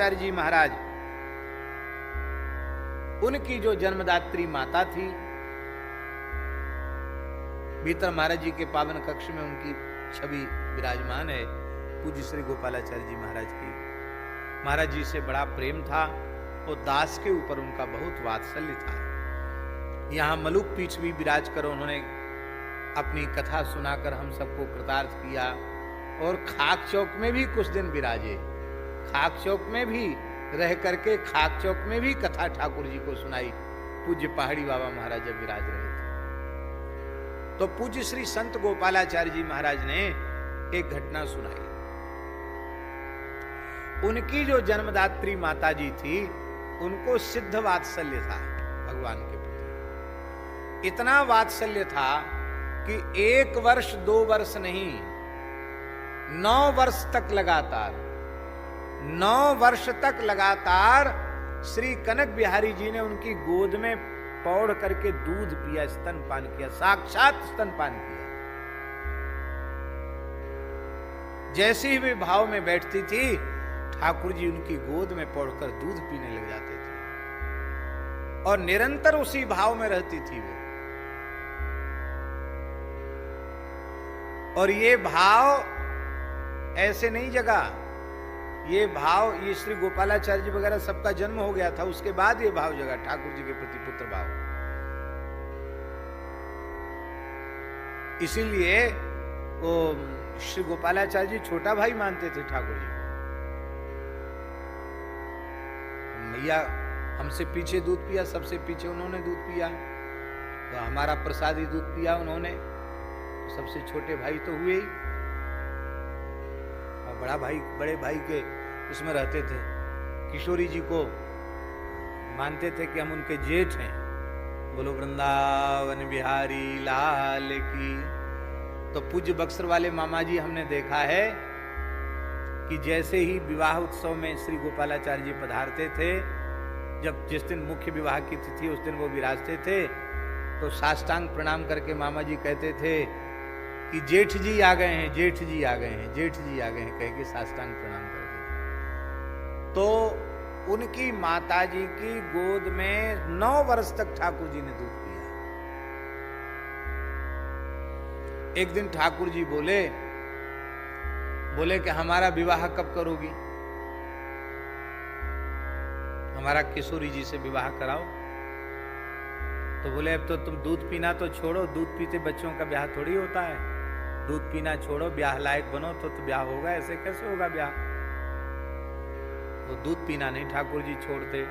गोपालाचार्य जी महाराज, उनकी जो जन्मदात्री माता थी, भीतर महाराज जी के पावन कक्ष में उनकी छवि विराजमान है, पूज्य श्री गोपालाचार्य जी महाराज की। महाराज जी से बड़ा प्रेम था और दास के ऊपर उनका बहुत वात्सल्य था। यहाँ मलुक पीठ भी विराज कर उन्होंने अपनी कथा सुनाकर हम सबको कृतार्थ किया, और खाक चौक में भी कुछ दिन विराजे। खाक चौक में भी रह करके खाक चौक में भी कथा ठाकुर जी को सुनाई, पूज्य पहाड़ी बाबा महाराज जब विराज रहे थे। तो पूज्य श्री संत गोपालाचार्य जी महाराज ने एक घटना सुनाई। उनकी जो जन्मदात्री माता जी थी, उनको सिद्ध वात्सल्य था भगवान के प्रति। इतना वात्सल्य था कि 1 वर्ष 2 वर्ष नहीं, 9 वर्ष तक लगातार, 9 वर्ष तक लगातार श्री कनक बिहारी जी ने उनकी गोद में पौड़ करके दूध पिया, स्तनपान किया, साक्षात स्तनपान किया। जैसे ही वे भाव में बैठती थी, ठाकुर जी उनकी गोद में पौड़कर दूध पीने लग जाते थे और निरंतर उसी भाव में रहती थी वो। और ये भाव ऐसे नहीं जगा, ये भाव, ये श्री गोपालाचार्य जी वगैरह सबका जन्म हो गया था, उसके बाद ये भाव जगा ठाकुर जी के प्रति पुत्र भाव। इसीलिए वो श्री गोपालाचार्य जी छोटा भाई मानते थे ठाकुर जी। मैया हमसे पीछे दूध पिया, सबसे पीछे उन्होंने दूध पिया, तो हमारा प्रसादी दूध पिया उन्होंने, तो सबसे छोटे भाई तो हुए ही। और बड़ा भाई, बड़े भाई के उसमें रहते थे। किशोरी जी को मानते थे कि हम उनके जेठ हैं। बोलो वृंदावन बिहारी लाल की। तो पूज्य बक्सर वाले मामा जी हमने देखा है कि जैसे ही विवाह उत्सव में श्री गोपालाचार्य जी पधारते थे, जब जिस दिन मुख्य विवाह की तिथि उस दिन वो विराजते थे, तो साष्टांग प्रणाम करके मामा जी कहते थे कि जेठ जी आ गए हैं, जेठ जी आ गए हैं, जेठ जी आ गए हैं, कह के साष्टांग प्रणाम करते थे। तो उनकी माता जी की गोद में 9 वर्ष तक ठाकुर जी ने दूध पिया। एक दिन ठाकुर जी बोले कि हमारा विवाह कब करोगी, हमारा किशोरी जी से विवाह कराओ। तो बोले अब तो तुम दूध पीना तो छोड़ो, दूध पीते बच्चों का ब्याह थोड़ी होता है, दूध पीना छोड़ो, ब्याह लायक बनो तो ब्याह होगा, ऐसे कैसे होगा ब्याह। वो दूध पीना नहीं ठाकुर जी छोड़ते।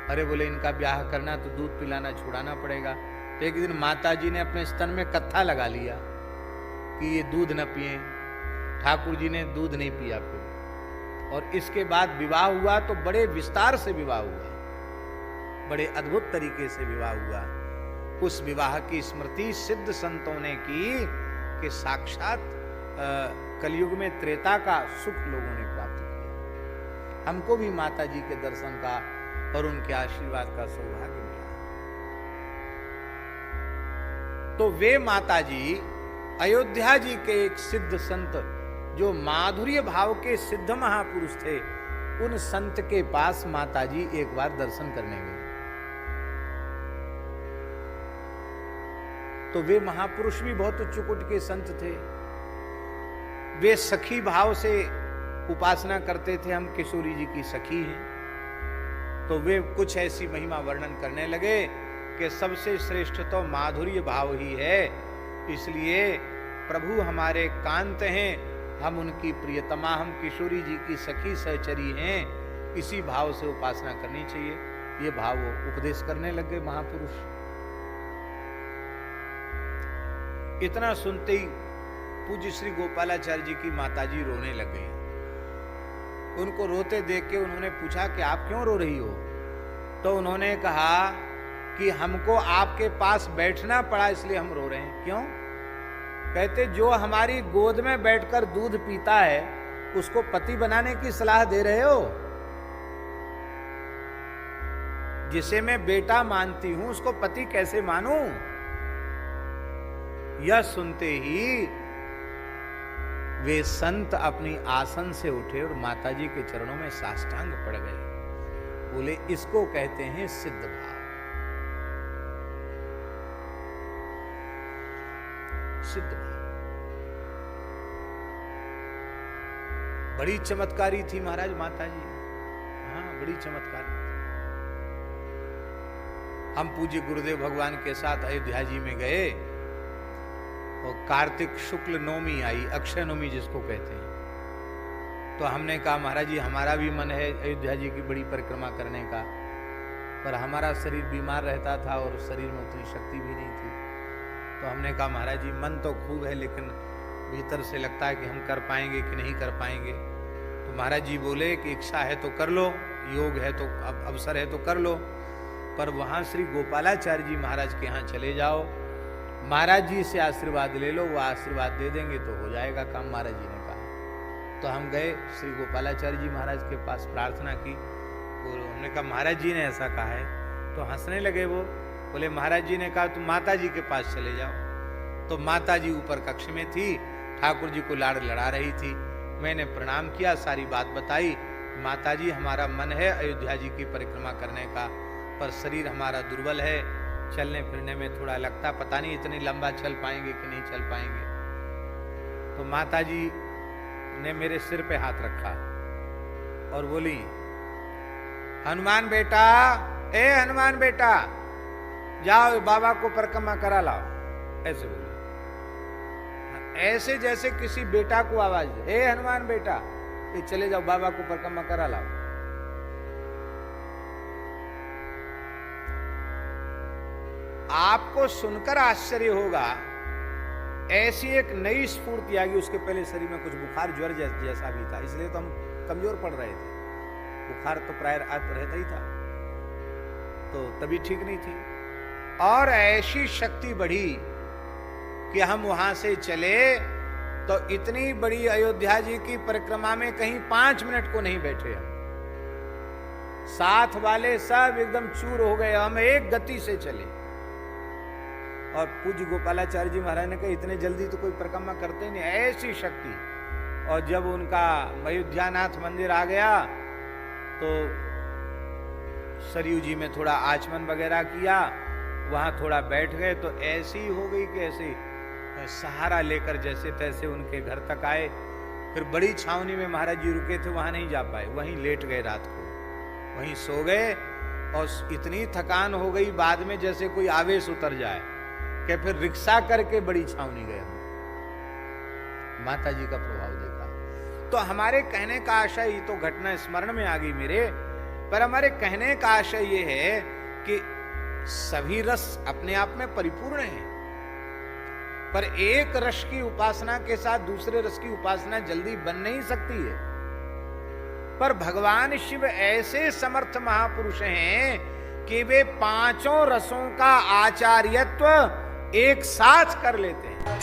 अरे बोले इनका ब्याह करना तो दूध पिलाना छुड़ाना पड़ेगा। तो एक दिन माता जी ने अपने स्तन में कत्था लगा लिया कि ये दूध न पिए। ठाकुर जी ने दूध नहीं पिया फिर। और इसके बाद विवाह हुआ तो बड़े विस्तार से विवाह हुआ, बड़े अद्भुत तरीके से विवाह हुआ। उस विवाह की स्मृति सिद्ध संतों ने की कि साक्षात कलयुग में त्रेता का सुख लोगों ने प्राप्त किया। हमको भी माता जी के दर्शन का और उनके आशीर्वाद का सौभाग्य मिला। तो वे माता जी अयोध्या जी के एक सिद्ध संत, जो माधुर्य भाव के सिद्ध महापुरुष थे, उन संत के पास माता जी एक बार दर्शन करने गए। तो वे महापुरुष भी बहुत उच्च कोटि के संत थे। वे सखी भाव से उपासना करते थे, हम किशोरी जी की सखी हैं। तो वे कुछ ऐसी महिमा वर्णन करने लगे कि सबसे श्रेष्ठ तो माधुर्य भाव ही है, इसलिए प्रभु हमारे कांत हैं, हम उनकी प्रियतमा, हम किशोरी जी की सखी सहचरी हैं, इसी भाव से उपासना करनी चाहिए। ये भाव वो उपदेश करने लगे महापुरुष। इतना सुनते ही पूज्य श्री गोपालाचार्य जी की माताजी रोने लग गई। उनको रोते देख के उन्होंने पूछा कि आप क्यों रो रही हो। तो उन्होंने कहा कि हमको आपके पास बैठना पड़ा इसलिए हम रो रहे हैं। क्यों? कहते जो हमारी गोद में बैठकर दूध पीता है उसको पति बनाने की सलाह दे रहे हो। जिसे मैं बेटा मानती हूं उसको पति कैसे मानूं। यह सुनते ही वे संत अपनी आसन से उठे और माताजी के चरणों में साष्टांग पड़ गए। बोले इसको कहते हैं सिद्ध भाव। सिद्ध भाव बड़ी चमत्कारी थी महाराज माता जी। हाँ, बड़ी चमत्कारी थी। हम पूज्य गुरुदेव भगवान के साथ अयोध्या जी में गए और कार्तिक शुक्ल नवमी आई, अक्षय नवमी जिसको कहते हैं। तो हमने कहा महाराज जी हमारा भी मन है अयोध्या जी की बड़ी परिक्रमा करने का, पर हमारा शरीर बीमार रहता था और शरीर में उतनी शक्ति भी नहीं थी। तो हमने कहा महाराज जी मन तो खूब है लेकिन भीतर से लगता है कि हम कर पाएंगे कि नहीं कर पाएंगे। तो महाराज जी बोले कि इच्छा है तो कर लो, योग है तो अवसर है तो कर लो, पर वहां श्री गोपालाचार्य जी महाराज के यहाँ चले जाओ, महाराज जी से आशीर्वाद ले लो, वो आशीर्वाद दे देंगे तो हो जाएगा काम, महाराज जी ने कहा। तो हम गए श्री गोपालाचार्य जी महाराज के पास, प्रार्थना की। हमने कहा महाराज जी ने ऐसा कहा है। तो हंसने लगे वो, बोले महाराज जी ने कहा तुम माता जी के पास चले जाओ। तो माता जी ऊपर कक्ष में थी, ठाकुर जी को लाड़ लड़ा रही थी। मैंने प्रणाम किया, सारी बात बताई। माता जी हमारा मन है अयोध्या जी की परिक्रमा करने का, पर शरीर हमारा दुर्बल है, चलने फिरने में थोड़ा लगता, पता नहीं इतनी लंबा चल पाएंगे कि नहीं चल पाएंगे। तो माता जी ने मेरे सिर पे हाथ रखा और बोली हनुमान बेटा, ए हनुमान बेटा जाओ बाबा को परिक्रमा करा लाओ। ऐसे बोली, ऐसे जैसे किसी बेटा को आवाज दे, ए हनुमान बेटा ये चले जाओ बाबा को परिक्रमा करा लाओ। आपको सुनकर आश्चर्य होगा, ऐसी एक नई स्फूर्ति आ गई। उसके पहले शरीर में कुछ बुखार ज्वर जैसा भी था, इसलिए तो हम कमजोर पड़ रहे थे। बुखार तो प्राय रहता ही था, तो तभी ठीक नहीं थी। और ऐसी शक्ति बढ़ी कि हम वहां से चले तो इतनी बड़ी अयोध्या जी की परिक्रमा में कहीं 5 मिनट को नहीं बैठे हम। साथ वाले सब एकदम चूर हो गए, हम एक गति से चले। और पूज्य गोपालाचार्य जी महाराज ने कहा इतने जल्दी तो कोई परिक्रमा करते नहीं, ऐसी शक्ति। और जब उनका अयोध्यानाथ मंदिर आ गया तो सरयू जी में थोड़ा आचमन वगैरह किया, वहां थोड़ा बैठ गए तो ऐसी हो गई कि ऐसे सहारा लेकर जैसे तैसे उनके घर तक आए। फिर बड़ी छावनी में महाराज जी रुके थे, वहां नहीं जा पाए, वहीं लेट गए, रात को वहीं सो गए। और इतनी थकान हो गई बाद में जैसे कोई आवेश उतर जाए कि फिर रिक्शा करके बड़ी छावनी गए। माता जी का प्रभाव देखा। तो हमारे कहने का आशय, तो घटना स्मरण में आ गई मेरे, पर हमारे कहने का आशय ये है कि सभी रस अपने आप में परिपूर्ण हैं, पर एक रस की उपासना के साथ दूसरे रस की उपासना जल्दी बन नहीं सकती है। पर भगवान शिव ऐसे समर्थ महापुरुष हैं कि वे 5 रसों का आचार्यत्व एक साथ कर लेते हैं।